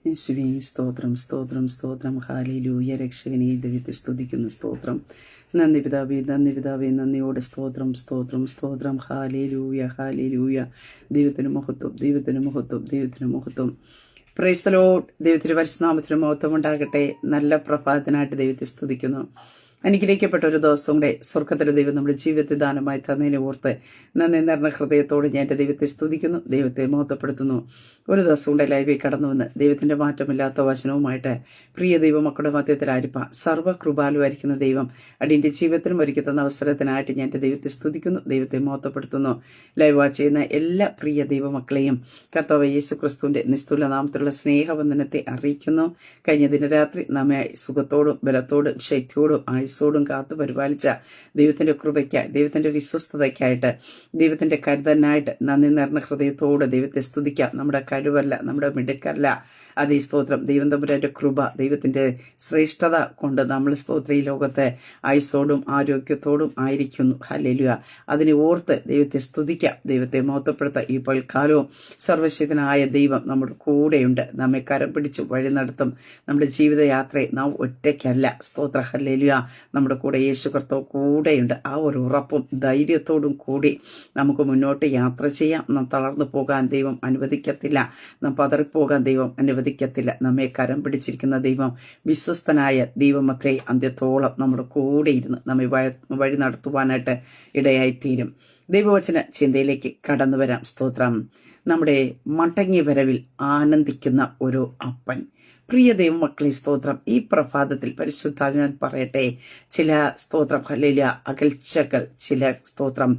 യേശുവേ സ്തോത്രം സ്തോത്രം സ്തോത്രം ഹാലേലൂയ. രക്ഷകനെ ദൈവത്തെ സ്തുതിക്കുന്നു. സ്തോത്രം. നന്ദി പിതാവേ, നന്ദി പിതാവേ, നന്ദിയോടെ സ്തോത്രം സ്തോത്രം സ്തോത്രം. Hallelujah hallelujah. ദൈവത്തിന് മഹത്വം, ദൈവത്തിന് മഹത്വം, ദൈവത്തിന് മഹത്വം. Praise the Lord. ദൈവത്തിന്റെ പരിശുദ്ധനാമത്തിന് മഹത്വം ഉണ്ടാകട്ടെ. നല്ല പ്രഭാതത്തിനായിട്ട് ദൈവത്തെ സ്തുതിക്കുന്നു. അനുഗ്രഹിക്കപ്പെട്ട ഒരു ദിവസം കൂടെ സ്വർഗത്തിലെ ദൈവം നമ്മുടെ ജീവിതത്തെ ദാനമായി തന്നതിനെ ഓർത്ത് നന്ദി നിറഞ്ഞ ഹൃദയത്തോട് ഞാൻ എൻ്റെ ദൈവത്തെ സ്തുതിക്കുന്നു, ദൈവത്തെ മഹത്വപ്പെടുത്തുന്നു. ഒരു ദിവസം കൂടെ ലൈവിൽ കടന്നു വന്ന് ദൈവത്തിന്റെ മാറ്റമില്ലാത്ത വചനവുമായിട്ട് പ്രിയ ദൈവമക്കളുടെ മധ്യത്തിലായിരിക്കാം സർവ്വകൃപാലുവായിരിക്കുന്ന ദൈവം അടിയന്റെ ജീവിതത്തിനും ഒരുക്കി തന്ന അവസരത്തിനായിട്ട് ഞാൻ എൻ്റെ ദൈവത്തെ സ്തുതിക്കുന്നു, ദൈവത്തെ മഹത്വപ്പെടുത്തുന്നു. ലൈവ് വാച്ച് ചെയ്യുന്ന എല്ലാ പ്രിയ ദൈവമക്കളെയും കർത്താവ് യേശു ക്രിസ്തുവിന്റെ നിസ്തുല നാമത്തിലുള്ള സ്നേഹവന്ദനത്തെ അറിയിക്കുന്നു. കഴിഞ്ഞ ദിനരാത്രി നമ്മെ സുഖത്തോടും ബലത്തോടും ശക്തിയോടും ആയുസ്സോടും കാത്തു പരിപാലിച്ച ദൈവത്തിന്റെ കൃപയ്ക്കായി, ദൈവത്തിന്റെ വിശ്വസ്തതയ്ക്കായിട്ട്, ദൈവത്തിന്റെ കരുതനായിട്ട് നന്ദി നിറഞ്ഞ ഹൃദയത്തോട് ദൈവത്തെ സ്തുതിക്കാം. നമ്മുടെ കഴിവല്ല, നമ്മുടെ മിടുക്കല്ല, അതേ സ്തോത്രം. ദൈവം തമ്പുരാന്റെ കൃപ, ദൈവത്തിന്റെ ശ്രേഷ്ഠത കൊണ്ട് നമ്മൾ സ്തോത്ര ഈ ലോകത്തെ ആയുസ്സോടും ആരോഗ്യത്തോടും ആയിരിക്കുന്നു. ഹല്ലേലൂയ. അതിനെ ഓർത്ത് ദൈവത്തെ സ്തുതിക്കാം, ദൈവത്തെ മഹത്വപ്പെടുത്താം. ഈ പൽക്കാലവും സർവശക്തനായ ദൈവം നമ്മുടെ കൂടെയുണ്ട്, നമ്മെ കരം പിടിച്ച് വഴി നടത്തും. നമ്മുടെ ജീവിതയാത്രയെ നാം ഒറ്റയ്ക്കല്ല. സ്തോത്ര. ഹല്ലേലൂയ. നമ്മുടെ കൂടെ യേശു കർത്താവ് കൂടെയുണ്ട്. ആ ഒരു ഉറപ്പും ധൈര്യത്തോടും കൂടി നമുക്ക് മുന്നോട്ട് യാത്ര ചെയ്യാം. നാം തളർന്നു പോകാൻ ദൈവം അനുവദിക്കത്തില്ല, നാം പതറിപ്പോകാൻ ദൈവം അനുവദിക്കത്തില്ല. നമ്മെ കരം പിടിച്ചിരിക്കുന്ന ദൈവം വിശ്വസ്തനായ ദൈവമത്രേ അന്ത്യത്തോളം നമ്മുടെ കൂടെ ഇരുന്ന് നമ്മെ വഴി നടത്തുവാനായിട്ട് ഇടയായിത്തീരും. ദൈവവചന ചിന്തയിലേക്ക് കടന്നു വരാം. സ്തോത്രം. നമ്മുടെ മടങ്ങിയ വരവിൽ ആനന്ദിക്കുന്ന ഒരു അപ്പൻ. പ്രിയ ദൈവമക്കളെ സ്തോത്രം. ഈ പ്രഭാതത്തിൽ പരിശുദ്ധ ഞാൻ പറയട്ടെ, ചില സ്തോത്രം ഹല്ലേലൂയ അകൽച്ചകൾ, ചില സ്തോത്രം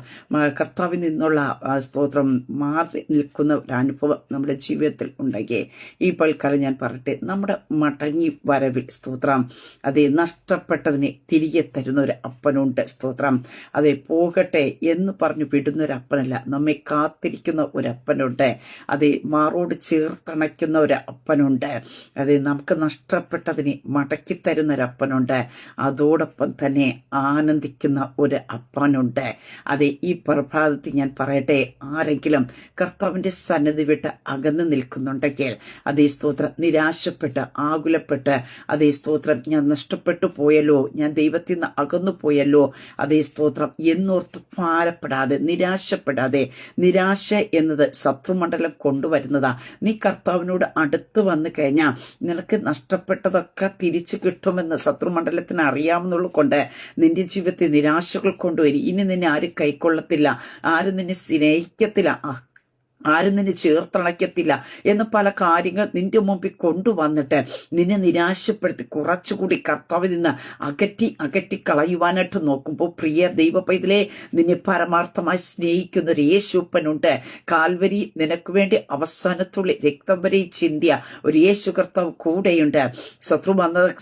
കർത്താവിൽ നിന്നുള്ള സ്തോത്രം മാറി നിൽക്കുന്ന ഒരു അനുഭവം നമ്മുടെ ജീവിതത്തിൽ ഉണ്ടെങ്കിൽ ഈ പൽക്കാലം ഞാൻ പറയട്ടെ, നമ്മുടെ മടങ്ങി വരവിൽ സ്തോത്രം അതേ നഷ്ടപ്പെട്ടതിനെ തിരികെ തരുന്ന ഒരു അപ്പനുണ്ട്. സ്തോത്രം. അതേ പോകട്ടെ എന്ന് പറഞ്ഞു വിടുന്ന ഒരു അപ്പനല്ല, നമ്മെ കാത്തിരിക്കുന്ന ഒരു അപ്പനുണ്ട്. അതേ മാറോട് ചേർത്തണയ്ക്കുന്ന ഒരു അപ്പനുണ്ട്. അതേ നമുക്ക് നഷ്ടപ്പെട്ടതിനെ മടക്കി തരുന്ന ഒരു അപ്പനുണ്ട്. അതോടൊപ്പം തന്നെ ആനന്ദിക്കുന്ന ഒരു അപ്പനുണ്ട്. അതെ, ഈ പ്രഭാതത്തിൽ ഞാൻ പറയട്ടെ, ആരെങ്കിലും കർത്താവിന്റെ സന്നിധി വിട്ട് അകന്നു നിൽക്കുന്നുണ്ടെങ്കിൽ, അതേ സ്തോത്രം നിരാശപ്പെട്ട് ആകുലപ്പെട്ട്, അതേ സ്തോത്രം ഞാൻ നഷ്ടപ്പെട്ടു പോയല്ലോ, ഞാൻ ദൈവത്തിൽ നിന്ന് അകന്നു പോയല്ലോ, അതേ സ്തോത്രം എന്നോർത്ത് ഭാരപ്പെടാതെ, നിരാശപ്പെടാതെ. നിരാശ എന്നത് ശത്രുമണ്ഡലം കൊണ്ടുവരുന്നതാ. നീ കർത്താവിനോട് അടുത്ത് വന്നു കഴിഞ്ഞാൽ നിനക്ക് നഷ്ടപ്പെട്ടതൊക്കെ തിരിച്ചു കിട്ടുമെന്ന് ശത്രുമണ്ഡലത്തിന് അറിയാമെന്നുള്ളത് കൊണ്ട് നിന്റെ ജീവിതത്തിൽ നിരാശകൾ കൊണ്ടുവരും. ഇനി നിന്നെ ആരും കൈക്കൊള്ളത്തില്ല, ആരും നിന്നെ സ്നേഹിക്കത്തില്ല, ആരും നിന്നെ ചേർത്തണയ്ക്കത്തില്ല എന്ന് പല കാര്യങ്ങൾ നിന്റെ മുമ്പിൽ കൊണ്ടുവന്നിട്ട് നിന്നെ നിരാശപ്പെടുത്തി കുറച്ചുകൂടി കർത്താവിൽ നിന്ന് അകറ്റി കളയുവാനായിട്ട് നോക്കുമ്പോൾ, പ്രിയ ദൈവ പൈതലേ, നിന്നെ പരമാർത്ഥമായി സ്നേഹിക്കുന്ന ഒരു യേശുപ്പനുണ്ട്. കാൽവരി നിനക്ക് വേണ്ടി അവസാനത്തുള്ളി രക്തം വരെ ചിന്തിയ ഒരു യേശു കർത്താവ് കൂടെയുണ്ട്.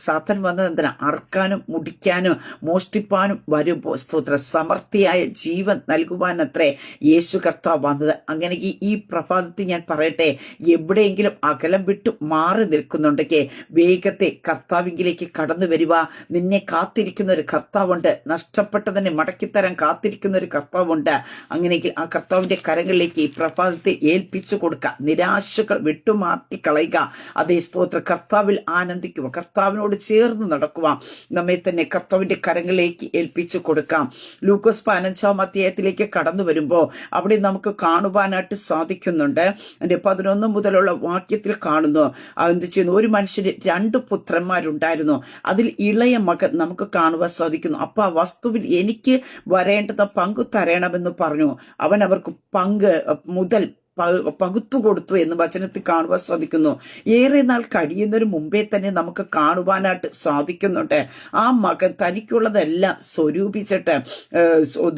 സാത്താൻ വന്നത് എന്തിനാ? അറക്കാനും മുടിക്കാനും മോഷ്ടിപ്പാനും വരുമ്പോൾ സ്തോത്ര സമൃദ്ധിയായ ജീവൻ നൽകുവാനത്രേ യേശു കർത്താവ് വന്നത്. അങ്ങനെ ഈ പ്രഭാതത്തിൽ ഞാൻ പറയട്ടെ, എവിടെയെങ്കിലും അകലം വിട്ടു മാറി നിൽക്കുന്നുണ്ടെങ്കിൽ വേഗത്തെ കർത്താവിലേക്ക് കടന്നു വരിക. നിന്നെ കാത്തിരിക്കുന്ന ഒരു കർത്താവുണ്ട്, നഷ്ടപ്പെട്ടതിനെ മടക്കിത്തരാൻ കാത്തിരിക്കുന്ന ഒരു കർത്താവുണ്ട്. അങ്ങനെയെങ്കിൽ ആ കർത്താവിന്റെ കരങ്ങളിലേക്ക് ഈ പ്രഭാതത്തെ ഏൽപ്പിച്ചു കൊടുക്കുക. നിരാശകൾ വിട്ടുമാറ്റി കളയുക. അതേ സ്തോത്ര കർത്താവിൽ ആനന്ദിക്കുക, കർത്താവിനോട് ചേർന്ന് നടക്കുക, നമ്മെ തന്നെ കർത്താവിന്റെ കരങ്ങളിലേക്ക് ഏൽപ്പിച്ചു കൊടുക്കാം. ലൂക്കോസ് 15-ാം അധ്യായത്തിലേക്ക് കടന്നു വരുമ്പോൾ അവിടെ നമുക്ക് കാണുവാനായിട്ട് സാധിക്കുന്നുണ്ട്. അതിന്റെ 11 മുതലുള്ള വാക്യത്തിൽ കാണുന്നു, എന്ത് ചെയ്യുന്നു? ഒരു മനുഷ്യന് 2 പുത്രന്മാരുണ്ടായിരുന്നു. അതിൽ ഇളയ മകൻ നമുക്ക് കാണുവാൻ സാധിക്കുന്നു. അപ്പൊ ആ വസ്തുവിൽ എനിക്ക് വരേണ്ടുന്ന പങ്കു തരണമെന്ന് പറഞ്ഞു. അവൻ അവർക്ക് മുതൽ പകുത്തു കൊടുത്തു എന്ന് വചനത്തിൽ കാണുവാൻ സാധിക്കുന്നു. ഏറെ നാൾ കഴിയുന്നതിന് മുമ്പേ തന്നെ നമുക്ക് കാണുവാനായിട്ട് സാധിക്കുന്നുണ്ട്. ആ മകൻ തനിക്കുള്ളതെല്ലാം സ്വരൂപിച്ചിട്ട്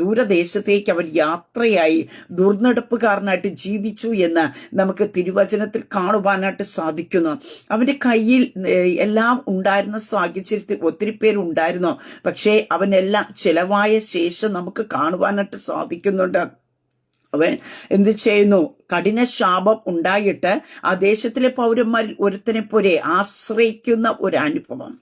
ദൂരദേശത്തേക്ക് അവൻ യാത്രയായി ദുർനടപ്പുകാരനായിട്ട് ജീവിച്ചു എന്ന് നമുക്ക് തിരുവചനത്തിൽ കാണുവാനായിട്ട് സാധിക്കുന്നു. അവന്റെ കയ്യിൽ എല്ലാം ഉണ്ടായിരുന്ന സാഹചര്യത്തിൽ ഒത്തിരി പേരുണ്ടായിരുന്നു. പക്ഷേ അവനെല്ലാം ചെലവായ ശേഷം നമുക്ക് കാണുവാനായിട്ട് സാധിക്കുന്നുണ്ട്. അവൻ എന്ത് ചെയ്യുന്നു? കഠിന ശാപം ഉണ്ടായിട്ട് ആ ദേശത്തിലെ പൗരന്മാരിൽ ഒരുത്തനെ പോലെ ആശ്രയിക്കുന്ന ഒരു അനുഭവം.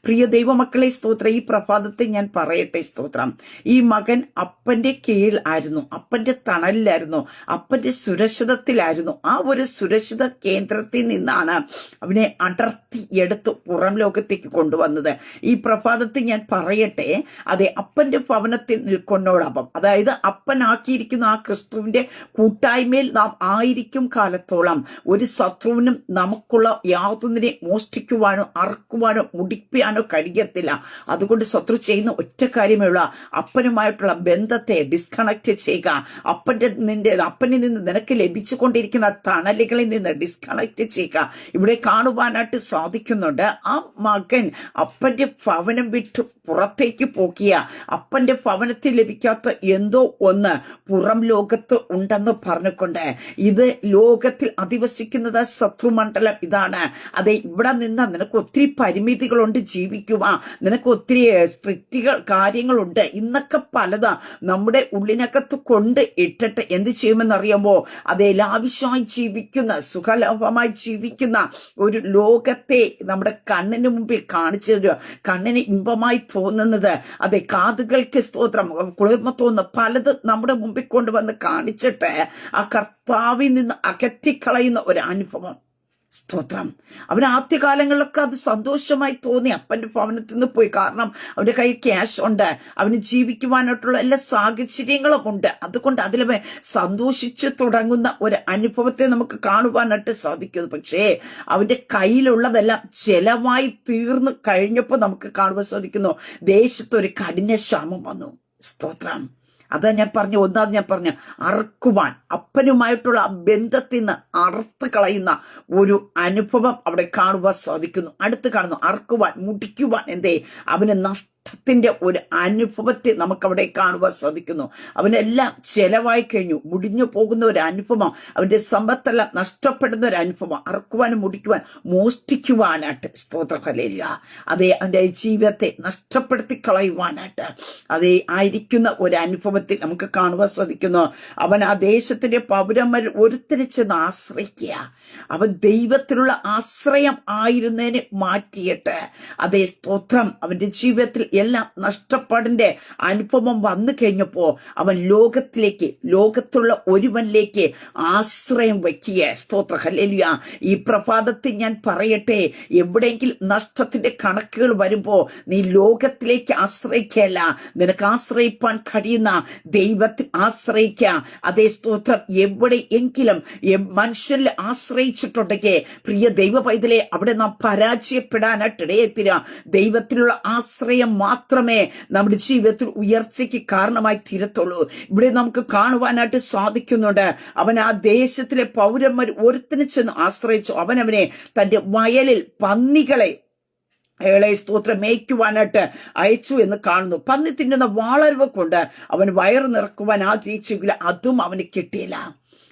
പ്രിയ ദൈവമക്കളെ സ്തോത്രം, ഈ പ്രഭാതത്തെ ഞാൻ പറയട്ടെ സ്തോത്രം, ഈ മകൻ അപ്പന്റെ കീഴിൽ ആയിരുന്നു, അപ്പന്റെ തണലിലായിരുന്നു, അപ്പന്റെ സുരക്ഷിതത്തിലായിരുന്നു. ആ ഒരു സുരക്ഷിത കേന്ദ്രത്തിൽ നിന്നാണ് അവനെ അടർത്തി എടുത്ത് പുറം ലോകത്തേക്ക് കൊണ്ടുവന്നത്. ഈ പ്രഭാതത്തിൽ ഞാൻ പറയട്ടെ, അതെ, അപ്പന്റെ ഭവനത്തിൽ നിൽക്കുന്നതോടൊപ്പം, അതായത് അപ്പനാക്കിയിരിക്കുന്ന ആ ക്രിസ്തുവിന്റെ കൂട്ടായ്മയിൽ നാം ആയിരിക്കും കാലത്തോളം ഒരു ശത്രുവിനും നമുക്കുള്ള യാതൊന്നിനെ മോഷ്ടിക്കുവാനോ അറക്കുവാനോ മുടിപ്പിക്കാനോ കഴിയത്തില്ല. അതുകൊണ്ട് ശത്രു ചെയ്യുന്ന ഒറ്റ കാര്യമേ ഉള്ളൂ, അപ്പനുമായിട്ടുള്ള ബന്ധത്തെ ഡിസ്കണക്ട് ചെയ്യുക. അപ്പനിൽ നിന്ന് നിനക്ക് ലഭിച്ചുകൊണ്ടിരിക്കുന്ന തണലുകളിൽ നിന്ന് ഡിസ്കണക്ട് ചെയ്യുക. ഇവിടെ കാണുവാനായിട്ട് സാധിക്കുന്നുണ്ട്, ആ മകൻ അപ്പന്റെ ഭവനം വിട്ട് പുറത്തേക്ക് പോക്കിയ, അപ്പന്റെ ഭവനത്തിൽ ലഭിക്കാത്ത എന്തോ ഒന്ന് പുറം ലോകത്ത് ഉണ്ടെന്ന് പറഞ്ഞുകൊണ്ട്, ഇത് ലോകത്തിൽ അധിവസിക്കുന്നത് ശത്രുമണ്ഡലം ഇതാണ്. അതെ, ഇവിടെ നിന്ന് നിനക്ക് ഒത്തിരി പരിമിതികളുണ്ട് ജീവിക്കുക, നിനക്ക് ഒത്തിരി സ്ട്രിക്റ്റുകൾ കാര്യങ്ങളുണ്ട്, ഇന്നൊക്കെ പലതാ നമ്മുടെ ഉള്ളിനകത്ത് കൊണ്ട് ഇട്ടിട്ട് എന്ത് ചെയ്യുമെന്നറിയാമോ, അതേ, ലാവിശമായി ജീവിക്കുന്ന, സുഖലാഭമായി ജീവിക്കുന്ന ഒരു ലോകത്തെ നമ്മുടെ കണ്ണിന് മുമ്പിൽ കാണിച്ചു തരിക. കണ്ണിന് ഇമ്പമായി തോന്നുന്നത്, അതെ, കാതുകൾക്ക് സ്തോത്രം കുളിർമ തോന്നുന്ന പലത് നമ്മുടെ മുമ്പിൽ കൊണ്ടുവന്ന് കാണിച്ചിട്ട് ആ കർത്താവിൽ നിന്ന് അകറ്റിക്കളയുന്ന ഒരു അനുഭവം. സ്തോത്രം. അവൻ ആദ്യകാലങ്ങളിലൊക്കെ അത് സന്തോഷമായി തോന്നി, അപ്പന്റെ ഭവനത്തിൽ നിന്ന് പോയി. കാരണം അവന്റെ കയ്യിൽ ക്യാഷ് ഉണ്ട്, അവന് ജീവിക്കുവാനായിട്ടുള്ള എല്ലാ സാഹചര്യങ്ങളും ഉണ്ട്. അതുകൊണ്ട് അതിൽ സന്തോഷിച്ചു തുടങ്ങുന്ന ഒരു അനുഭവത്തെ നമുക്ക് കാണുവാനായിട്ട് സാധിക്കുന്നു. പക്ഷേ അവന്റെ കയ്യിലുള്ളതെല്ലാം ചെലവായി തീർന്നു കഴിഞ്ഞപ്പോൾ നമുക്ക് കാണുവാൻ സാധിക്കുന്നു, ദേശത്ത് ഒരു കഠിന ക്ഷാമം വന്നു. സ്തോത്രം. അതാ ഞാൻ പറഞ്ഞു, ഒന്നാമത് ഞാൻ പറഞ്ഞു, അറക്കുവാൻ, അപ്പനുമായിട്ടുള്ള ബന്ധത്തിൽ നിന്ന് അറുത്ത് കളയുന്ന ഒരു അനുഭവം അവിടെ കാണുവാൻ സാധിക്കുന്നു. അടുത്ത് കാണുന്നു, അറക്കുവാൻ, മുടിക്കുവാൻ, എന്തേ, അവന് നഷ്ടത്തിന്റെ ഒരു അനുഭവത്തെ നമുക്കവിടെ കാണുവാൻ സാധിക്കുന്നു. അവനെല്ലാം ചെലവായി കഴിഞ്ഞു, മുടിഞ്ഞു പോകുന്ന ഒരു അനുഭവം, അവന്റെ സമ്പത്തെല്ലാം നഷ്ടപ്പെടുന്ന ഒരു അനുഭവം, അറക്കുവാനും മുടിക്കുവാൻ മോഷ്ടിക്കുവാനായിട്ട്. സ്തോത്ര ഹല്ലേലൂയ. അതേ, അവന്റെ ജീവിതത്തെ നഷ്ടപ്പെടുത്തി കളയുവാനായിട്ട് അതേ ആയിരിക്കുന്ന ഒരു അനുഭവത്തിൽ നമുക്ക് കാണുവാൻ സാധിക്കുന്നു. അവൻ ആ ദേശത്തിന്റെ പൗരന്മാർ ഒരുത്തിനെ ചെന്ന് ആശ്രയിക്കുക. അവൻ ദൈവത്തിലുള്ള ആശ്രയം ആയിരുന്നതിനെ മാറ്റിയിട്ട്, അതേ സ്തോത്രം, അവന്റെ ജീവിതത്തിൽ എല്ലാം നഷ്ടപ്പാടിന്റെ അനുഭവം വന്നു കഴിഞ്ഞപ്പോ അവൻ ലോകത്തുള്ള ഒരുവനിലേക്ക് ആശ്രയം വയ്ക്കുക. സ്തോത്ര ഹല്ലേലൂയ. ഈ പ്രഭാതത്തിൽ ഞാൻ പറയട്ടെ, എവിടെയെങ്കിലും നഷ്ടത്തിന്റെ കണക്കുകൾ വരുമ്പോ നീ ലോകത്തിലേക്ക് ആശ്രയിക്കല്ല, നിനക്ക് ആശ്രയിപ്പാൻ കഴിയുന്ന ദൈവത്തിൽ ആശ്രയിക്കുക. അതേ സ്തോത്രം. എവിടെയെങ്കിലും മനുഷ്യരിൽ ആശ്രയിച്ചിട്ടുണ്ടെങ്കിൽ പ്രിയ ദൈവ പൈതലെ, അവിടെ നാം പരാജയപ്പെടാനായിട്ട് ഇടയെത്തില്ല. ദൈവത്തിലുള്ള ആശ്രയം മാത്രമേ നമ്മുടെ ജീവിതത്തിൽ ഉയർച്ചയ്ക്ക് കാരണമായി തീരത്തുള്ളൂ. ഇവിടെ നമുക്ക് കാണുവാനായിട്ട് സാധിക്കുന്നുണ്ട്, അവൻ ആ ദേശത്തിലെ പൗരന്മാർ ഒരുത്തിനെ ചെന്ന് ആശ്രയിച്ചു. അവനെ തന്റെ വയലിൽ പന്നികളെ സ്തോത്രം മേയ്ക്കുവാനായിട്ട് അയച്ചു എന്ന് കാണുന്നു. പന്നി തിന്നുന്ന വാളരുവ കൊണ്ട് അവൻ വയറ് നിറക്കുവാൻ ആഗ്രഹിച്ചെങ്കിൽ അതും അവന് കിട്ടിയില്ല.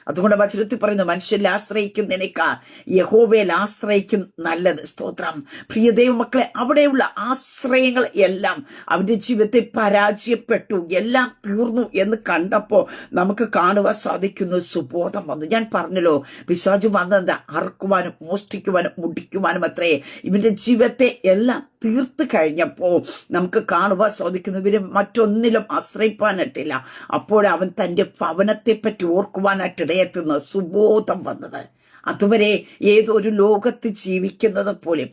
അതുകൊണ്ട് വചനത്തിൽ പറയുന്നു, മനുഷ്യരിൽ ആശ്രയിക്കുന്നതിനേക്കാൾ യഹോവയിൽ ആശ്രയിക്കും നല്ലത്. സ്തോത്രം. പ്രിയ ദൈവമക്കളെ, അവിടെയുള്ള ആശ്രയങ്ങൾ എല്ലാം അവന്റെ ജീവിതത്തിൽ പരാജയപ്പെട്ടു, എല്ലാം തീർന്നു എന്ന് കണ്ടപ്പോ നമുക്ക് കാണുവാൻ സാധിക്കുന്നു, സുബോധം വന്നു. ഞാൻ പറഞ്ഞല്ലോ, പിശാച് വന്നത് അറക്കുവാനും മോഷ്ടിക്കുവാനും മുടിക്കുവാനും അത്രേ. ഇവന്റെ ജീവിതത്തെ എല്ലാം തീർത്ത് കഴിഞ്ഞപ്പോ നമുക്ക് കാണുവാൻ സാധിക്കുന്നു, ഇവര് മറ്റൊന്നിലും ആശ്രയിപ്പാനായിട്ടില്ല. അപ്പോൾ അവൻ തന്റെ ഭവനത്തെ പറ്റി ഓർക്കുവാനായിട്ട് ഇടയെത്തുന്ന സുബോധം വന്നത്. അതുവരെ ഏതൊരു ലോകത്ത് ജീവിക്കുന്നത് പോലെ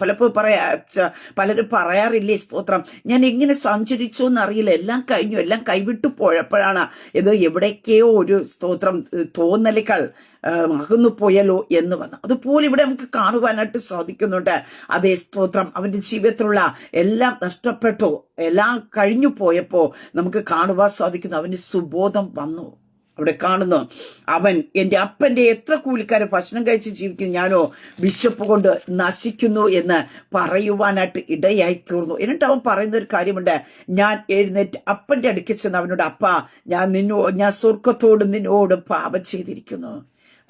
പലരും പറയാറില്ലേ, സ്തോത്രം, ഞാൻ എങ്ങനെ സഞ്ചരിച്ചു എന്നറിയില്ല, എല്ലാം കഴിഞ്ഞു, എല്ലാം കൈവിട്ടു പോയപ്പോഴാണ് ഇത് എവിടേക്കെയോ ഒരു സ്തോത്രം തോന്നലുകൾ അകന്നു പോയല്ലോ എന്ന് വന്നു. അതുപോലെ ഇവിടെ നമുക്ക് കാണുവാനായിട്ട് സാധിക്കുന്നുണ്ട്. അതേ സ്തോത്രം, അവന്റെ ജീവിതത്തിലുള്ള എല്ലാം നഷ്ടപ്പെട്ടു, എല്ലാം കഴിഞ്ഞു പോയപ്പോ നമുക്ക് കാണുവാൻ സാധിക്കുന്നു, അവന് സുബോധം വന്നു. അവിടെ കാണുന്നു, അവൻ എന്റെ അപ്പന്റെ എത്ര കൂലിക്കാരെ ഭക്ഷണം കഴിച്ച് ജീവിക്കുന്നു, ഞാനോ വിശപ്പ് കൊണ്ട് നശിക്കുന്നു എന്ന് പറയുവാനായിട്ട് ഇടയായി തീർന്നു. എന്നിട്ട് അവൻ പറയുന്ന ഒരു കാര്യമുണ്ട്, ഞാൻ എഴുന്നേറ്റ് അപ്പന്റെ അടുക്കൽ ചെന്ന് അവനോട്, അപ്പ, ഞാൻ സ്വർഗത്തോടും നിന്നോടും പാപം ചെയ്തിരിക്കുന്നു.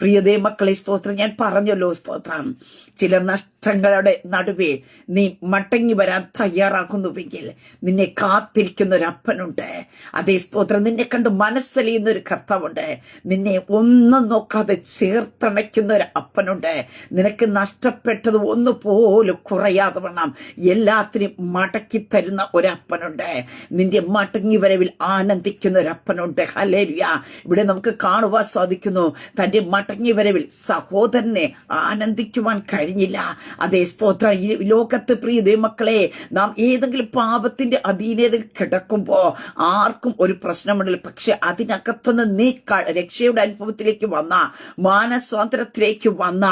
പ്രിയതേ മക്കളെ, സ്തോത്രം, ഞാൻ പറഞ്ഞല്ലോ, സ്തോത്രം, ചില കഷ്ടങ്ങളുടെ നടുവേ നീ മടങ്ങി വരാൻ തയ്യാറാകുന്നുവെങ്കിൽ നിന്നെ കാത്തിരിക്കുന്ന ഒരു അപ്പനുണ്ട്. അതേ സ്തോത്രം, നിന്നെ കണ്ട് മനസ്സലിയുന്ന ഒരു കർത്താവുണ്ട്. നിന്നെ ഒന്നും നോക്കാതെ ചേർത്തണയ്ക്കുന്ന ഒരു അപ്പനുണ്ട്. നിനക്ക് നഷ്ടപ്പെട്ടത് ഒന്നുപോലും കുറയാതെ വണ്ണം എല്ലാത്തിനും മടക്കി തരുന്ന ഒരപ്പനുണ്ട്. നിന്റെ മടങ്ങി വരവിൽ ആനന്ദിക്കുന്ന ഒരപ്പനുണ്ട്. ഹല്ലേലൂയ. ഇവിടെ നമുക്ക് കാണുവാൻ സാധിക്കുന്നു, തന്റെ മടങ്ങി വരവിൽ സഹോദരനെ ആനന്ദിക്കുവാൻ കഴിഞ്ഞില്ല. അതേ സ്തോത്രം, ഈ ലോകത്ത് പ്രിയ ദൈവമക്കളെ, നാം ഏതെങ്കിലും പാപത്തിന്റെ അധീനതയിൽ കിടക്കുമ്പോ ആർക്കും ഒരു പ്രശ്നമുണ്ടല്ലോ. പക്ഷെ അതിനകത്തുനിന്ന് നീ രക്ഷയുടെ അനുഭവത്തിലേക്ക് വന്ന, മാനസാന്തരത്തിലേക്ക് വന്ന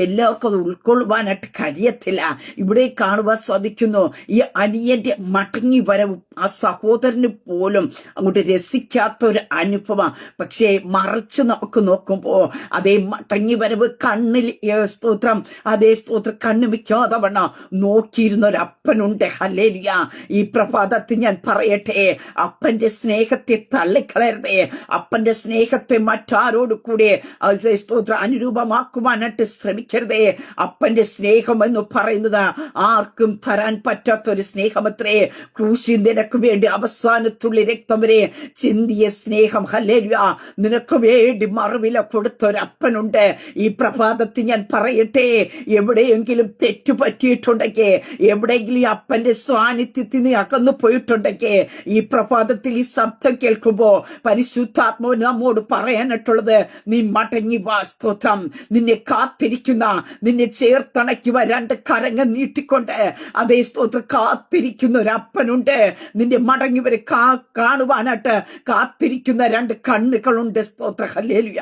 എല്ലാവർക്കും അത് ഉൾക്കൊള്ളുവാനായിട്ട് കഴിയത്തില്ല. ഇവിടെ കാണുവാൻ സാധിക്കുന്നു, ഈ അനിയന്റെ മടങ്ങി വരവും ആ സഹോദരന് പോലും അങ്ങോട്ട് രസിക്കാത്ത ഒരു അനുഭവം. പക്ഷേ മറിച്ച് നമുക്ക് നോക്കുമ്പോ അതേ മടങ്ങി വരവ് കണ്ണിൽ സ്തോത്രം, അതേ സ്തോത്രം, കണ്ണു മിക്കാതെ വണ്ണം നോക്കിയിരുന്ന ഒരു അപ്പനുണ്ട്. ഹല്ലേലൂയ. ഈ പ്രഭാതത്തിൽ ഞാൻ പറയട്ടെ, അപ്പന്റെ സ്നേഹത്തെ തള്ളിക്കളയരുതേ. അപ്പന്റെ സ്നേഹത്തെ മറ്റാരോട് കൂടെ സ്തോത്രം അനുരൂപമാക്കുവാനായിട്ട് ശ്രമിക്കരുതേ. അപ്പന്റെ സ്നേഹം എന്ന് പറയുന്നത് ആർക്കും തരാൻ പറ്റാത്തൊരു സ്നേഹമത്രേ. ക്രൂശിൽ നിനക്ക് വേണ്ടി അവസാനത്തുള്ളി രക്തം വരെ ചിന്തിയ സ്നേഹം. ഹല്ലേലൂയ. നിനക്ക് വേണ്ടി മറുവില കൊടുത്ത ഒരു അപ്പനുണ്ട്. ഈ പ്രഭാതത്തിൽ ഞാൻ പറയട്ടെ, എവിടെയെങ്കിലും തെറ്റുപറ്റിയിട്ടുണ്ടെങ്കിൽ, എവിടെയെങ്കിലും ഈ അപ്പന്റെ സാന്നിധ്യത്തിൽ നീ അകന്നു പോയിട്ടുണ്ടെങ്കിൽ, ഈ പ്രഭാതത്തിൽ ഈ ശബ്ദം കേൾക്കുമ്പോ പരിശുദ്ധാത്മാവ് നമ്മോട് പറയാനായിട്ടുള്ളത്, നീ മടങ്ങി വാ. സ്തോത്രം. നിന്നെ കാത്തിരിക്കുന്ന, നിന്നെ ചേർത്തണയ്ക്കുവ രണ്ട് കരങ്ങൾ നീട്ടിക്കൊണ്ട് അതേ സ്തോത്രം കാത്തിരിക്കുന്ന ഒരു അപ്പനുണ്ട്. നിന്റെ മടങ്ങി വരെ കാണുവാനായിട്ട് കാത്തിരിക്കുന്ന രണ്ട് കണ്ണുകളുണ്ട്. സ്തോത്ര. ഹല്ലേലൂയ.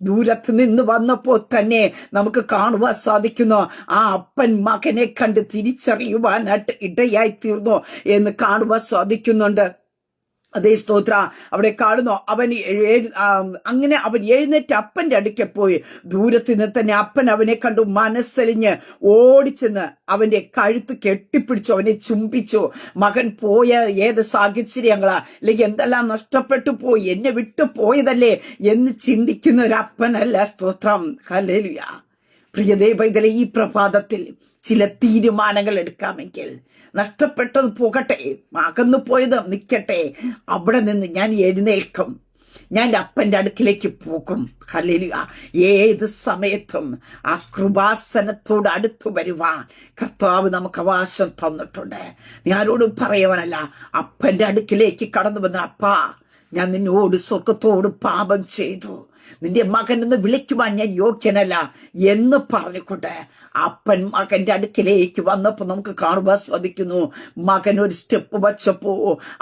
ദൂരത്ത് നിന്ന് വന്നപ്പോ തന്നെ നമുക്ക് കാണുവാൻ സാധിക്കുന്നു, ആ അപ്പൻ മകനെ കണ്ട് തിരിച്ചറിയുവാനായിട്ട് ഇടയായി തീർന്നു എന്ന് കാണുവാൻ സാധിക്കുന്നുണ്ട്. അതേ സ്തോത്ര. അവിടെ കാണുന്നു, അങ്ങനെ അവൻ എഴുന്നേറ്റ് അപ്പന്റെ അടുക്കെ പോയി. ദൂരത്ത് നിന്ന് തന്നെ അപ്പൻ അവനെ കണ്ടു മനസ്സലിഞ്ഞ് ഓടിച്ചെന്ന് അവന്റെ കഴുത്ത് കെട്ടിപ്പിടിച്ചു, അവനെ ചുംബിച്ചു. മകൻ പോയ ഏത് സാഹചര്യങ്ങളാ, അല്ലെങ്കിൽ എന്തെല്ലാം നഷ്ടപ്പെട്ടു പോയി, എന്നെ വിട്ടു പോയതല്ലേ എന്ന് ചിന്തിക്കുന്ന ഒരു അപ്പനല്ല. സ്തോത്രം. ഹല്ലേലൂയ. പ്രിയതേ പൈതലേ, ഈ പ്രഭാതത്തിൽ ചില തീരുമാനങ്ങൾ എടുക്കാമെങ്കിൽ, നഷ്ടപ്പെട്ടത് പോകട്ടെ, അകന്നു പോയത് നിൽക്കട്ടെ, അവിടെ നിന്ന് ഞാൻ എഴുന്നേൽക്കും, ഞാൻ അപ്പന്റെ അടുക്കിലേക്ക് പോകും. ഹല്ലേലൂയ. ഏത് സമയത്തും ആ കൃപാസനത്തോട് അടുത്തു വരുവാൻ കർത്താവ് നമുക്ക് അവകാശം തന്നിട്ടുണ്ട്. ഞാനോടും പറയുവാനല്ല, അപ്പന്റെ അടുക്കിലേക്ക് കടന്നു വന്ന, അപ്പാ, ഞാൻ നിന്നോട് സ്വർഗത്തോട് പാപം ചെയ്തു, നിന്റെ മകൻ എന്ന് വിളിക്കുവാൻ ഞാൻ യോഗ്യനല്ല എന്ന് പറഞ്ഞുകൊണ്ട് അപ്പൻ മകന്റെ അടുക്കിലേക്ക് വന്നപ്പോ നമുക്ക് കാണുവാൻ സാധിക്കുന്നു, മകൻ ഒരു സ്റ്റെപ്പ് വച്ചപ്പോ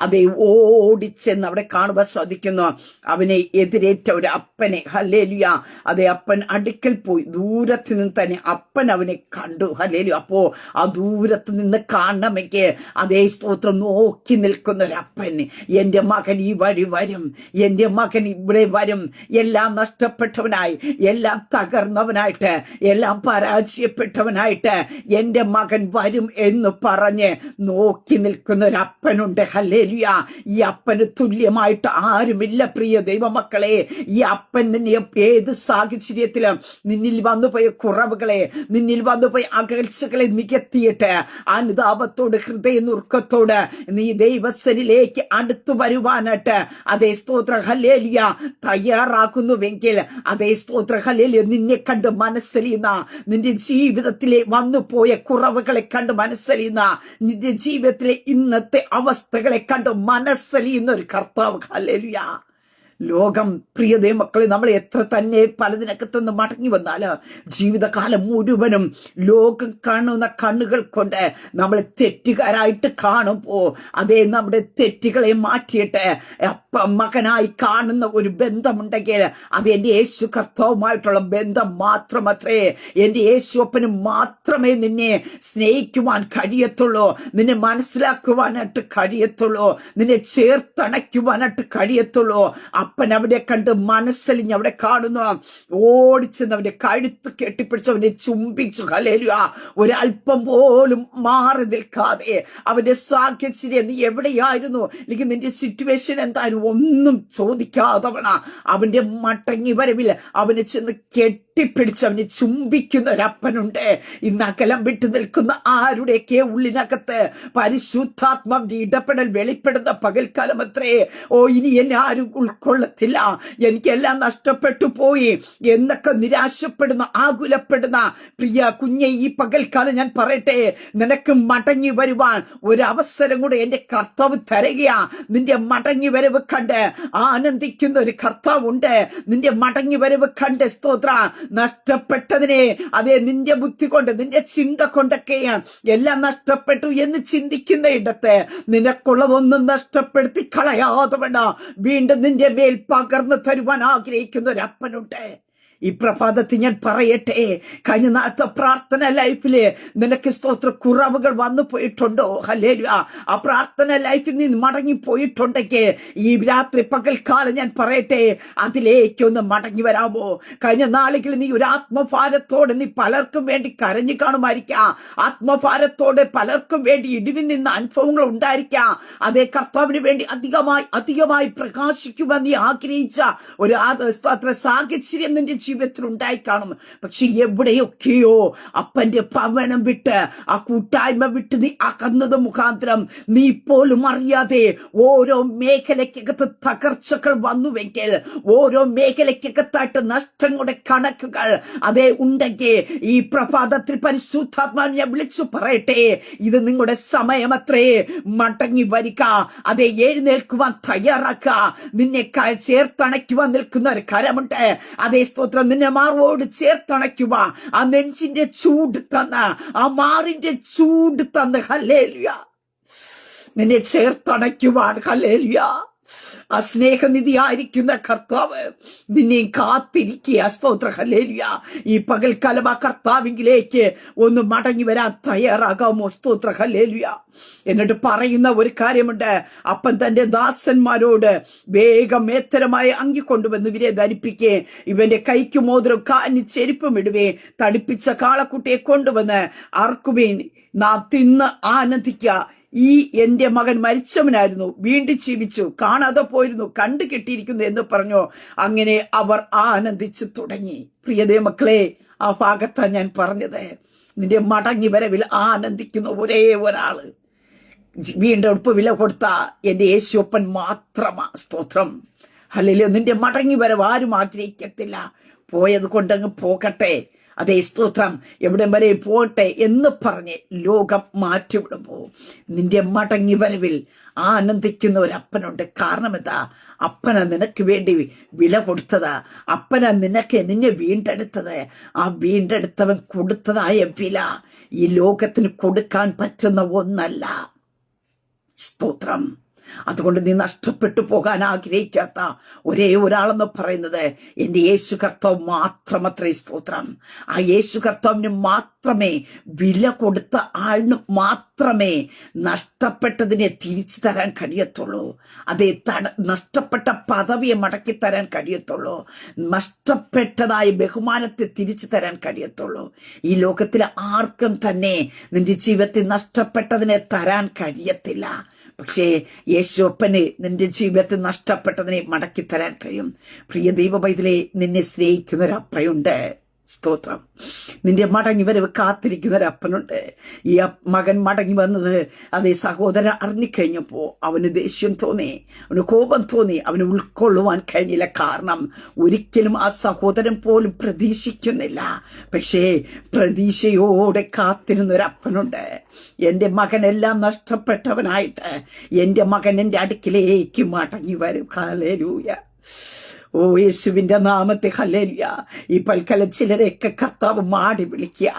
അതേ ഓടിച്ചെന്ന് അവിടെ കാണുവാൻ സാധിക്കുന്നു. അവനെ എതിരേറ്റ ഒരു അപ്പനെ. ഹല്ലേലൂയ. അതേ അപ്പൻ അടുക്കൽ പോയി. ദൂരത്ത് നിന്ന് തന്നെ അപ്പൻ അവനെ കണ്ടു. ഹല്ലേലൂയ. അപ്പോ ആ ദൂരത്ത് നിന്ന് കാണണമെങ്കിൽ അതേ സ്തോത്രം നോക്കി നിൽക്കുന്ന ഒരു അപ്പൻ, എന്റെ മകൻ ഈ വഴി വരും, എന്റെ മകൻ ഇവിടെ വരും, എല്ലാം നഷ്ടപ്പെട്ടവനായി, എല്ലാം തകർന്നവനായിട്ട്, എല്ലാം പരാജയപ്പെട്ടവനായിട്ട് എന്റെ മകൻ വരും എന്ന് പറഞ്ഞ് നോക്കി നിൽക്കുന്ന ഒരു അപ്പനുണ്ട്. ഹല്ലേലൂയ. ഈ അപ്പന് തുല്യമായിട്ട് ആരുമില്ല പ്രിയ ദൈവമക്കളെ. ഈ അപ്പൻ നിന്നെ ഏത് സാഹചര്യത്തിലും നിന്നിൽ വന്നുപോയ കുറവുകളെ, നിന്നിൽ വന്നുപോയ അകൽച്ചകളെ നികത്തിയിട്ട് അനുതാപത്തോട്, ഹൃദയ നുറുക്കത്തോട് നീ ദൈവസനിലേക്ക് അടുത്തു വരുവാനായിട്ട് അതേ സ്തോത്ര ഹല്ലേലൂയ തയ്യാറാക്കുന്നുവെങ്കിൽ, അതേ സ്തോത്ര ഹല്ലേലൂയ, നിന്നെ കണ്ട് മനസ്സലിയുന്ന, നിന്റെ ജീവിതത്തിലെ വന്നുപോയ കുറവുകളെ കണ്ട് മനസ്സലിയുന്ന, നിന്റെ ജീവിതത്തിലെ ഇന്നത്തെ അവസ്ഥകളെ കണ്ട് മനസ്സലിയുന്ന ഒരു കർത്താവ്. ഹല്ലേലൂയ. ലോകം പ്രിയതേ മക്കളെ, നമ്മൾ എത്ര തന്നെ പലതിനകത്തുനിന്ന് മടങ്ങി വന്നാല് ജീവിതകാലം മുഴുവനും ലോകം കാണുന്ന കണ്ണുകൾ കൊണ്ട് നമ്മൾ തെറ്റുകാരായിട്ട് കാണുമ്പോ അതേ നമ്മുടെ തെറ്റുകളെ മാറ്റിയിട്ട് മകനായി കാണുന്ന ഒരു ബന്ധമുണ്ടെങ്കിൽ അത് എന്റെ യേശു കർത്താവുമായിട്ടുള്ള ബന്ധം മാത്രമത്രേ. എന്റെ യേശുപ്പന് മാത്രമേ നിന്നെ സ്നേഹിക്കുവാൻ കഴിയത്തുള്ളൂ, നിന്നെ മനസ്സിലാക്കുവാനായിട്ട് കഴിയത്തുള്ളൂ, നിന്നെ ചേർത്തണയ്ക്കുവാനായിട്ട് കഴിയത്തുള്ളൂ. അപ്പൻ അവിടെ കണ്ട് മനസ്സലിഞ്ഞ് അവിടെ കാണുന്നു, ഓടിച്ചെന്ന് അവന്റെ കഴുത്ത് കെട്ടിപ്പിടിച്ച് അവനെ ചുംബിച്ചു. ഹല്ലേലൂയ. ഒരല്പം പോലും മാറി നിൽക്കാതെ അവന്റെ സാഹചര്യം, നീ എവിടെയായിരുന്നു, അല്ലെങ്കിൽ നിന്റെ സിറ്റുവേഷൻ എന്തായിരുന്നു, ഒന്നും ചോദിക്കാതവണ അവന്റെ മടങ്ങി വരവിൽ അവനെ ചെന്ന് കെട്ടിപ്പിടിച്ചവനെ ചുംബിക്കുന്ന ഒരപ്പനുണ്ട്. ഇന്ന് അകലം വിട്ടു നിൽക്കുന്ന ആരുടെയൊക്കെ ഉള്ളിനകത്ത് പരിശുദ്ധാത്മാവിന്റെ ഇടപെടൽ വെളിപ്പെടുന്ന പകൽക്കാലം അത്രേ. ഇനി എന്നെ ആരും ഉൾക്കൊള്ളത്തില്ല, എനിക്കെല്ലാം നഷ്ടപ്പെട്ടു പോയി എന്നൊക്കെ നിരാശപ്പെടുന്ന ആകുലപ്പെടുന്ന പ്രിയ കുഞ്ഞെ, ഈ പകൽക്കാലം ഞാൻ പറയട്ടെ, നിനക്ക് മടങ്ങി വരുവാൻ ഒരവസരം കൂടെ എന്റെ കർത്താവ് തരികയാ. നിന്റെ മടങ്ങി വരവ് കണ്ട് ആനന്ദിക്കുന്ന ഒരു കർത്താവുണ്ട്. നിന്റെ മടങ്ങി വരവ് കണ്ട് സ്തോത്ര, നഷ്ടപ്പെട്ടതിനെ അതേ നിന്റെ ബുദ്ധി കൊണ്ട് നിന്റെ ചിന്ത കൊണ്ടൊക്കെ എല്ലാം നഷ്ടപ്പെട്ടു എന്ന് ചിന്തിക്കുന്ന ഇടത്ത് നിനക്കുള്ളതൊന്നും നഷ്ടപ്പെടുത്തി കളയാതെ വേണം വീണ്ടും നിന്റെ മേൽ പകർന്നു തരുവാൻ ആഗ്രഹിക്കുന്ന ഒരു അപ്പനുണ്ട്. ഈ പ്രഭാതത്തിൽ ഞാൻ പറയട്ടെ, കഴിഞ്ഞ നാളത്തെ പ്രാർത്ഥന ലൈഫില് നിനക്ക് സ്തോത്ര കുറവുകൾ വന്നു പോയിട്ടുണ്ടോ? ഹല്ലേലൂയ. ആ പ്രാർത്ഥന ലൈഫിൽ നിന്ന് മടങ്ങി പോയിട്ടുണ്ടെങ്കിൽ ഈ രാത്രി പകൽക്കാലം ഞാൻ പറയട്ടെ, അതിലേക്കൊന്ന് മടങ്ങി വരാമോ? കഴിഞ്ഞ നാളുകളിൽ നീ ഒരു ആത്മഭാരത്തോടെ നീ പലർക്കും വേണ്ടി കരഞ്ഞു കാണുമായിരിക്കാം. ആത്മഭാരത്തോടെ പലർക്കും വേണ്ടി ഇടിവിൽ നിന്ന് അനുഭവങ്ങൾ ഉണ്ടായിരിക്കാം. അതേ കർത്താവിന് വേണ്ടി അധികമായി പ്രകാശിക്കുവാൻ നീ ആഗ്രഹിച്ച ഒരു സാഹചര്യം നിന്റെ ജീവിതത്തിൽ ഉണ്ടായി കാണും. പക്ഷെ എവിടെയൊക്കെയോ അപ്പന്റെ ഭവനം വിട്ട് ആ കൂട്ടായ്മ വിട്ട് നീ അകന്നത് മുഖാന്തരം നീ പോലും അറിയാതെ ഓരോ മേഖലയ്ക്കകത്ത് തകർച്ചകൾ വന്നുവെങ്കിൽ, ഓരോ മേഖലയ്ക്കകത്തായിട്ട് നഷ്ടങ്ങളുടെ കണക്കുകൾ അതേ ഉണ്ടെങ്കിൽ, ഈ പ്രഭാതത്തിൽ പരിശുദ്ധാത്മാവിനെ ഞാൻ വിളിച്ചു പറയട്ടെ, ഇത് നിങ്ങളുടെ സമയമത്രേ. മടങ്ങി വരിക, അതേ എഴുന്നേൽക്കുവാൻ തയ്യാറാക്കുക. നിന്നെ ചേർത്തണയ്ക്കുവാൻ നിൽക്കുന്ന ഒരു കരമുണ്ട്. അതേ സ്തോത്രം, നിന്നെ മാറോട് ചേർത്തണയ്ക്കുക. ആ നെഞ്ചിന്റെ ചൂട് തന്ന്, ആ മാറിന്റെ ചൂട് തന്ന് ഹല്ലേലൂയ നിന്നെ ചേർത്തണയ്ക്കുവാൻ ഹല്ലേലൂയ ആ സ്നേഹനിധിയായിരിക്കുന്ന കർത്താവ് നിന്നെയും കാത്തിരിക്കുക. സ്തോത്ര ഹല്ലേലൂയ. ഈ പകൽക്കാലം ആ കർത്താവിലേക്ക് ഒന്ന് മടങ്ങി വരാൻ തയ്യാറാകാമോ? സ്തോത്ര ഹല്ലേലൂയ. എന്നിട്ട് പറയുന്ന ഒരു കാര്യമുണ്ട്, അപ്പൻ തന്റെ ദാസന്മാരോട് വേഗം മേത്തരമായി അങ്കി കൊണ്ടുവന്ന് ഇവരെ ധരിപ്പിക്കേ, ഇവന്റെ കൈക്ക് മോതിരം കാലിന് ചെരുപ്പും ഇടുവേ, തടിപ്പിച്ച കാളക്കുട്ടിയെ കൊണ്ടുവന്ന് അർക്കുവേൻ, നാം തിന്ന് ആനന്ദിക്കുക. ഈ എന്റെ മകൻ മരിച്ചവനായിരുന്നു, വീണ്ടും ജീവിച്ചു, കാണാതെ പോയിരുന്നു, കണ്ടു കിട്ടിയിരിക്കുന്നു എന്ന് പറഞ്ഞു. അങ്ങനെ അവർ ആനന്ദിച്ചു തുടങ്ങി. പ്രിയതേ മക്കളെ, ആ ഭാഗത്താണ് ഞാൻ പറഞ്ഞത്. നിന്റെ മടങ്ങി വരവിൽ ആനന്ദിക്കുന്ന ഒരേ ഒരാള്, വീണ്ടെടുപ്പ് വില കൊടുത്ത എന്റെ യേശുപ്പൻ മാത്രമാ. സ്തോത്രം ഹല്ലേലൂയ. നിന്റെ മടങ്ങി വരവ് ആരും ആഗ്രഹിക്കത്തില്ല. പോയത് കൊണ്ടങ്ങ് പോകട്ടെ, അതേ സ്തോത്രം, എവിടെ വരെ പോട്ടെ എന്ന് പറഞ്ഞ് ലോകം മാറ്റിവിടുമ്പോ നിന്റെ മടങ്ങി വരവിൽ ആനന്ദിക്കുന്ന ഒരപ്പനുണ്ട്. കാരണം എന്താ? അപ്പന നിനക്ക് വേണ്ടി വില കൊടുത്തത്, അപ്പന നിന്നെ വീണ്ടെടുത്തത്. ആ വീണ്ടെടുത്തവൻ കൊടുത്തതായ വില ഈ ലോകത്തിന് കൊടുക്കാൻ പറ്റുന്ന ഒന്നല്ല. സ്തോത്രം. അതുകൊണ്ട് നീ നഷ്ടപ്പെട്ടു പോകാൻ ആഗ്രഹിക്കാത്ത ഒരേ ഒരാളെന്ന് പറയുന്നത് എന്റെ യേശു കർത്താവ് മാത്രമത്രേ. സ്തോത്രം. ആ യേശു കർത്താവിന് മാത്രമേ, വില കൊടുത്ത ആളിന് മാത്രമേ നഷ്ടപ്പെട്ടതിനെ തിരിച്ചു തരാൻ കഴിയത്തുള്ളൂ. അതേ നഷ്ടപ്പെട്ട പദവിയെ മടക്കി തരാൻ കഴിയത്തുള്ളൂ. നഷ്ടപ്പെട്ടതായ ബഹുമാനത്തെ തിരിച്ചു തരാൻ കഴിയത്തുള്ളൂ. ഈ ലോകത്തിലെ ആർക്കും തന്നെ നിന്റെ ജീവിതത്തിൽ നഷ്ടപ്പെട്ടതിനെ തരാൻ കഴിയത്തില്ല. പക്ഷേ യേശുപ്പന് നിന്റെ ജീവിതത്തിൽ നഷ്ടപ്പെട്ടതിനെ മടക്കി തരാൻ കഴിയും. പ്രിയ ദൈവപൈതലേ, നിന്നെ സ്നേഹിക്കുന്ന ഒരു അപ്പയുണ്ട്. സ്തോത്രം. നിന്റെ മടങ്ങി വരവ് കാത്തിരിക്കുന്ന ഒരു അപ്പനുണ്ട്. ഈ മകൻ മടങ്ങി വന്നത് അതേ സഹോദരൻ അറിഞ്ഞിക്കഴിഞ്ഞപ്പോ അവന് ദേഷ്യം തോന്നി, അവന് കോപം തോന്നി, അവന് ഉൾക്കൊള്ളുവാൻ കഴിഞ്ഞില്ല. കാരണം ഒരിക്കലും ആ സഹോദരൻ പോലും പ്രതീക്ഷിക്കുന്നില്ല. പക്ഷേ പ്രതീക്ഷയോടെ കാത്തിരുന്ന ഒരു അപ്പനുണ്ട്. എന്റെ മകനെല്ലാം നഷ്ടപ്പെട്ടവനായിട്ട് എന്റെ മകൻ എന്റെ അടുക്കിലേക്ക് മടങ്ങി വരും. ഹല്ലേലൂയ. ഓ യേശുവിന്റെ നാമത്തെ ഹല്ലേലൂയ. ഈ പൽക്കാലം ചിലരെയൊക്കെ കർത്താവ് മാടി വിളിക്കുക.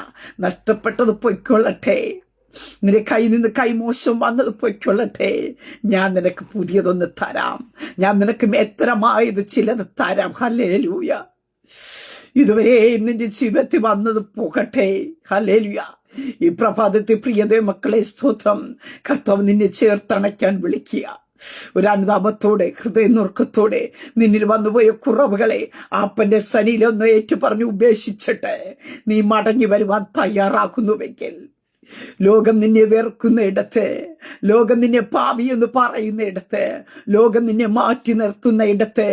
നഷ്ടപ്പെട്ടത് പൊയ്ക്കൊള്ളട്ടെ, നിന്റെ കയ്യിൽ നിന്ന് കൈമോശം വന്നത് പൊയ്ക്കൊള്ളട്ടെ, ഞാൻ നിനക്ക് പുതിയതൊന്ന് തരാം, ഞാൻ നിനക്ക് മേത്തരമായത് ചിലത് തരാം. ഹല്ലേലൂയ. ഇതുവരെയും നിന്റെ ജീവിതത്തിൽ വന്നത് പോകട്ടെ. ഹല്ലേലൂയ. ഈ പ്രഭാതത്തിൽ പ്രിയതേ മക്കളെ, സ്തോത്രം, കർത്താവ് നിന്നെ ചേർത്തണയ്ക്കാൻ വിളിക്കുക. ഒരു അനുതാപത്തോടെ, ഹൃദയനുറുക്കത്തോടെ നിന്നിൽ വന്നുപോയ കുറവുകളെ അപ്പന്റെ സനിയിലൊന്ന് ഏറ്റു പറഞ്ഞ് ഉപേക്ഷിച്ചിട്ട് നീ മടങ്ങി വരുവാൻ തയ്യാറാക്കുന്നുവെങ്കിൽ ലോകം നിന്നെ വെറുക്കുന്ന ഇടത്ത്, ലോകം നിന്നെ പാപി എന്ന് പറയുന്ന ഇടത്ത്, ലോകം നിന്നെ മാറ്റി നിർത്തുന്ന ഇടത്ത്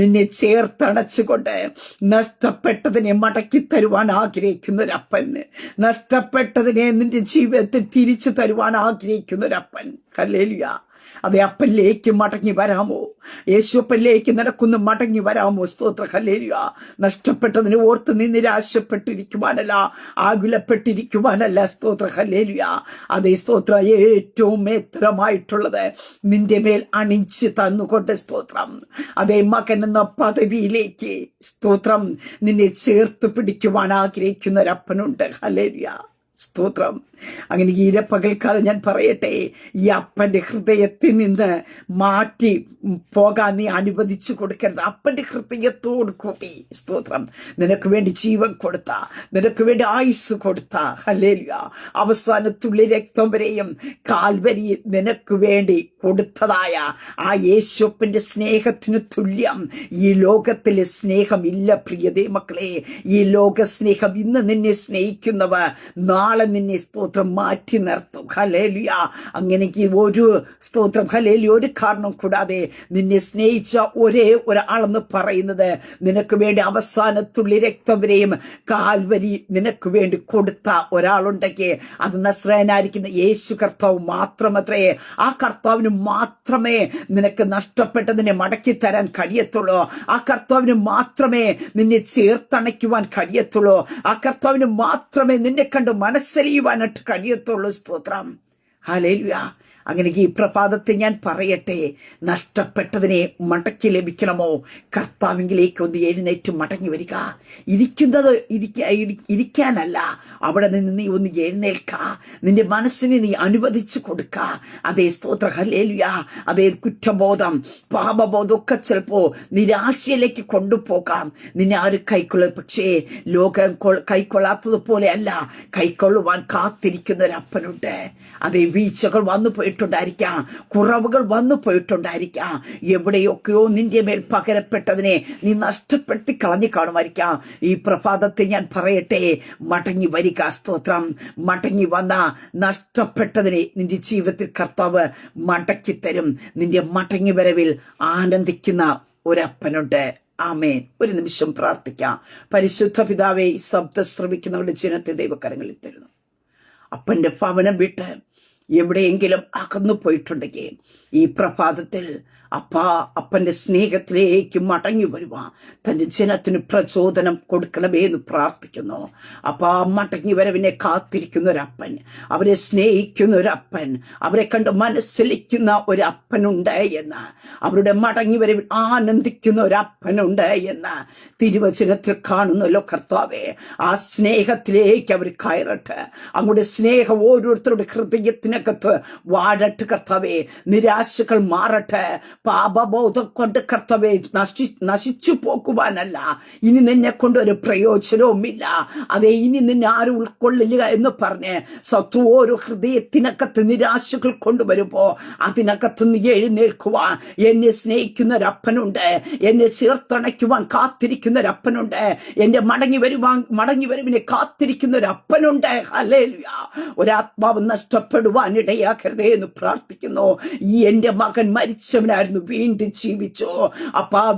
നിന്നെ ചേർത്തണച്ചുകൊണ്ട് നഷ്ടപ്പെട്ടതിനെ മടക്കി തരുവാൻ ആഗ്രഹിക്കുന്ന ഒരപ്പൻ, നഷ്ടപ്പെട്ടതിനെ നിന്റെ ജീവിതത്തിൽ തിരിച്ചു തരുവാൻ ആഗ്രഹിക്കുന്ന ഒരപ്പൻ. ഹല്ലേലൂയ. അതേ അപ്പനിലേക്ക് മടങ്ങി വരാമോ? യേശുപ്പനിലേക്ക് നിനക്കൊന്ന് മടങ്ങി വരാമോ? സ്തോത്ര. ഹല്ലേലൂയ. നഷ്ടപ്പെട്ടതിന് ഓർത്ത് നീ നിരാശപ്പെട്ടിരിക്കുവാനല്ല, ആകുലപ്പെട്ടിരിക്കുവാനല്ല. സ്തോത്ര. ഹല്ലേലൂയ. അതേ സ്തോത്ര. ഏറ്റവും മേത്തരമായിട്ടുള്ളത് നിന്റെ മേൽ അണിച്ച് തന്നുകൊണ്ട് സ്തോത്രം, അതേ മകൻ എന്ന പദവിയിലേക്ക് സ്തോത്രം നിന്നെ ചേർത്ത് പിടിക്കുവാൻ ആഗ്രഹിക്കുന്ന ഒരപ്പനുണ്ട്. ഹല്ലേലൂയ. സ്തോത്രം. അങ്ങനെ ഈ പകൽക്കാലം ഞാൻ പറയട്ടെ, ഈ അപ്പന്റെ ഹൃദയത്തിൽ നിന്ന് മാറ്റി പോകാൻ നീ അനുവദിച്ചു കൊടുക്കരുത്. അപ്പന്റെ ഹൃദയത്തോട് കൂടി സ്തോത്രം നിനക്ക് വേണ്ടി ജീവൻ കൊടുത്ത, നിനക്ക് വേണ്ടി ആയുസ് കൊടുത്ത, ഹല്ലേലൂയ, അവസാനത്തുള്ളി രക്തം വരെയും കാൽവരി നിനക്ക് വേണ്ടി കൊടുത്തതായ ആ യേശുവിന്റെ സ്നേഹത്തിന് തുല്യം ഈ ലോകത്തിലെ സ്നേഹമില്ല. പ്രിയതേ മക്കളെ, ഈ ലോക സ്നേഹം ഇന്ന് നിന്നെ സ്നേഹിക്കുന്നവ നാളെ നിന്നെ സ്തോത്രം മാറ്റി നിർത്തും. ഹല്ലേലൂയ. അങ്ങനെ ഒരു സ്തോത്രം, ഹല്ലേലൂയ, ഒരു കാരണം കൂടാതെ നിന്നെ സ്നേഹിച്ച ഒരേ ഒരാളെന്ന് പറയുന്നത് നിനക്ക് വേണ്ടി അവസാനത്തുള്ളി രക്തം വരെയും കാൽവരി നിനക്ക് വേണ്ടി കൊടുത്ത ഒരാളുണ്ടെങ്കിൽ അത് നസ്രായനായിരിക്കുന്ന യേശു കർത്താവ് മാത്രമത്രേ. ആ കർത്താവിന് മാത്രമേ നിനക്ക് നഷ്ടപ്പെട്ടതിനെ മടക്കി തരാൻ കഴിയത്തുള്ളൂ. ആ കർത്താവിന് മാത്രമേ നിന്നെ ചേർത്തണയ്ക്കുവാൻ കഴിയത്തുള്ളൂ. ആ കർത്താവിന് മാത്രമേ നിന്നെ കണ്ട് മനസ്സലിയുവാനായിട്ട് കഴിയത്തുള്ളൂ. സ്തോത്രം. ഹല്ലേലൂയ. അങ്ങനെ ഈ പ്രഭാതത്തെ ഞാൻ പറയട്ടെ, നഷ്ടപ്പെട്ടതിനെ മടക്കി ലഭിക്കണമോ? കർത്താവിലേക്ക് ഒന്ന് എഴുന്നേറ്റ് മടങ്ങി വരിക. ഇരിക്കുന്നത് ഇരിക്കാനല്ല, അവിടെ നിന്ന് നീ ഒന്ന് എഴുന്നേൽക്ക. നിന്റെ മനസ്സിനെ നീ അനുവദിച്ചു കൊടുക്ക. അതേ സ്തോത്ര. ഹല്ലേലൂയ. അതേ കുറ്റബോധം, പാപബോധം ഒക്കെ ചിലപ്പോ നിരാശയിലേക്ക് കൊണ്ടുപോകാം. നിന്നെ ആര് കൈക്കൊള്ളും? പക്ഷേ ലോകം കൈക്കൊള്ളാത്തതുപോലെ അല്ല, കൈക്കൊള്ളുവാൻ കാത്തിരിക്കുന്ന ഒരു അപ്പനുണ്ട്. അതേ വീഴ്ചകൾ വന്നു പോയിട്ടുണ്ടായിരിക്കാം, കുറവുകൾ വന്നു പോയിട്ടുണ്ടായിരിക്കാം, എവിടെയൊക്കെയോ നിന്റെ മേൽ പകരപ്പെട്ടതിനെ നീ നഷ്ടപ്പെടുത്തി കളഞ്ഞു കാണുമായിരിക്കാം. ഈ പ്രഭാതത്തെ ഞാൻ പറയട്ടെ, മടങ്ങി വരിക. സ്തോത്രം. മടങ്ങി വന്ന നഷ്ടപ്പെട്ടതിനെ നിന്റെ ജീവിതത്തിൽ കർത്താവ് മടക്കി തരും. നിന്റെ മടങ്ങി വരവിൽ ആനന്ദിക്കുന്ന ഒരപ്പനുണ്ട്. ആമേൻ. ഒരു നിമിഷം പ്രാർത്ഥിക്കാം. പരിശുദ്ധ പിതാവേ, ഈ ശബ്ദം ശ്രമിക്കുന്നവരുടെ ജനത്തെ ദൈവകരങ്ങളിൽ തരുന്നു. അപ്പന്റെ ഭവനം വിട്ട് എവിടെയെങ്കിലും അകന്നു പോയിട്ടുണ്ടെങ്കിൽ ഈ പ്രഭാതത്തിൽ അപ്പന്റെ സ്നേഹത്തിലേക്ക് മടങ്ങി വരുവാൻ തന്റെ ജനത്തിന് പ്രചോദനം കൊടുക്കണമേ എന്ന് പ്രാർത്ഥിക്കുന്നു. മടങ്ങി വരവിനെ കാത്തിരിക്കുന്ന ഒരപ്പൻ, അവരെ സ്നേഹിക്കുന്ന ഒരപ്പൻ, അവരെ കണ്ട് മനസ്സിലിക്കുന്ന ഒരപ്പനുണ്ട് എന്ന്, അവരുടെ മടങ്ങി വരവിൽ ആനന്ദിക്കുന്ന ഒരപ്പനുണ്ട് എന്ന് തിരുവചനത്തിൽ കാണുന്നല്ലോ കർത്താവേ. ആ സ്നേഹത്തിലേക്ക് അവർ കയറട്ടെ. അങ്ങയുടെ സ്നേഹം ഓരോരുത്തരുടെ ഹൃദയത്തിനകത്ത് വാഴട്ടെ കർത്താവേ. നിരാശകൾ മാറട്ടെ. പാപബോധം കൊണ്ട് കർത്താവേ നശിച്ചു പോകുവാനല്ല, ഇനി നിന്നെ കൊണ്ട് ഒരു പ്രയോജനവുമില്ല. അതെ, ഇനി നിന്നെ ആരും ഉൾക്കൊള്ളില്ല എന്ന് പറഞ്ഞ് ശത്രു ഓരോ ഹൃദയത്തിനകത്ത് നിരാശകൾ കൊണ്ടുവരുമ്പോ അതിനകത്ത് നീ എഴുന്നേൽക്കുവാൻ എന്നെ സ്നേഹിക്കുന്ന ഒരപ്പനുണ്ട്, എന്നെ ചേർത്തണയ്ക്കുവാൻ കാത്തിരിക്കുന്ന ഒരപ്പനുണ്ട്, എന്റെ മടങ്ങി വരവിനെ കാത്തിരിക്കുന്ന ഒരപ്പനുണ്ട്. ഹല്ലേലൂയ. ഒരാത്മാവ് നഷ്ടപ്പെടുവാൻ ഇടയാക്കരുതേ എന്ന് പ്രാർത്ഥിക്കുന്നു. ഈ എന്റെ മകൻ മരിച്ചവനായിരുന്നു, വീണ്ടും ജീവിച്ചു.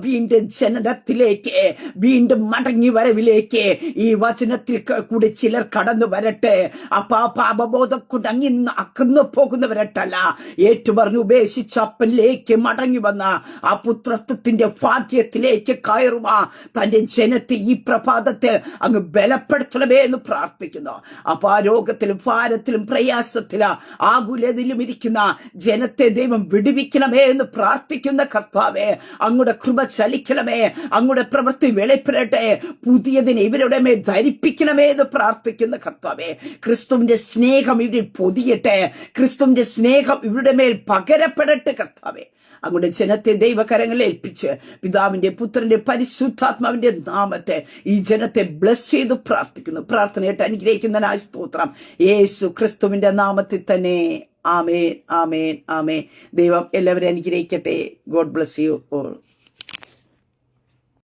വീണ്ടും ജനനത്തിലേക്ക്, വീണ്ടും മടങ്ങി വരവിലേക്ക് ഈ വചനത്തിൽ കൂടി ചിലർ കടന്നു വരട്ടെ. പാപബോധം കൊണ്ട് അങ്ങിന്ന് അകന്നു പോകുന്നവരട്ടല്ല, ഏറ്റുപറഞ്ഞ് ഉപേക്ഷിച്ച അപ്പനിലേക്ക് മടങ്ങി വന്ന ആ പുത്രത്വത്തിന്റെ ഭാഗ്യത്തിലേക്ക് കയറുക തന്റെ ജനത്തെ ഈ പ്രഭാതത്തിൽ അങ്ങ് ബലപ്പെടുത്തണമേ എന്ന് പ്രാർത്ഥിക്കുന്നു. ആ രോഗത്തിലും ഭാരത്തിലും പ്രയാസത്തിലും ആകുലതയിലും ഇരിക്കുന്ന ജനത്തെ ദൈവം വിടുവിക്കണമേ എന്ന് പ്രാർത്ഥിക്കുന്ന കർത്താവേ, അങ്ങയുടെ കൃപ ചലിക്കണമേ, അങ്ങയുടെ പ്രവൃത്തി വെളിപ്പെടട്ടെ, പുതിയതിനെ ഇവരുടെ മേൽ ധരിപ്പിക്കണമേ എന്ന് പ്രാർത്ഥിക്കുന്ന കർത്താവേ. ക്രിസ്തുവിന്റെ സ്നേഹം ഇവരിൽ പൊതിയട്ടെ, ക്രിസ്തുവിന്റെ സ്നേഹം ഇവരുടെ മേൽ പകരപ്പെടട്ടെ കർത്താവേ. അങ്ങയുടെ ജനത്തെ ദൈവകരങ്ങളിൽ ഏൽപ്പിച്ച് പിതാവിന്റെ പുത്രന്റെ പരിശുദ്ധാത്മാവിന്റെ നാമത്തെ ഈ ജനത്തെ ബ്ലസ് ചെയ്ത് പ്രാർത്ഥിക്കുന്നു. പ്രാർത്ഥനയായിട്ട് അനുഗ്രഹിക്കുന്നതിനായി സ്തോത്രം. യേശു ക്രിസ്തുവിന്റെ നാമത്തിൽ തന്നെ. ആമേൻ, ആമേൻ, ആമേൻ. ദൈവം എല്ലാവരെയും അനുഗ്രഹിക്കട്ടെ. God bless you all.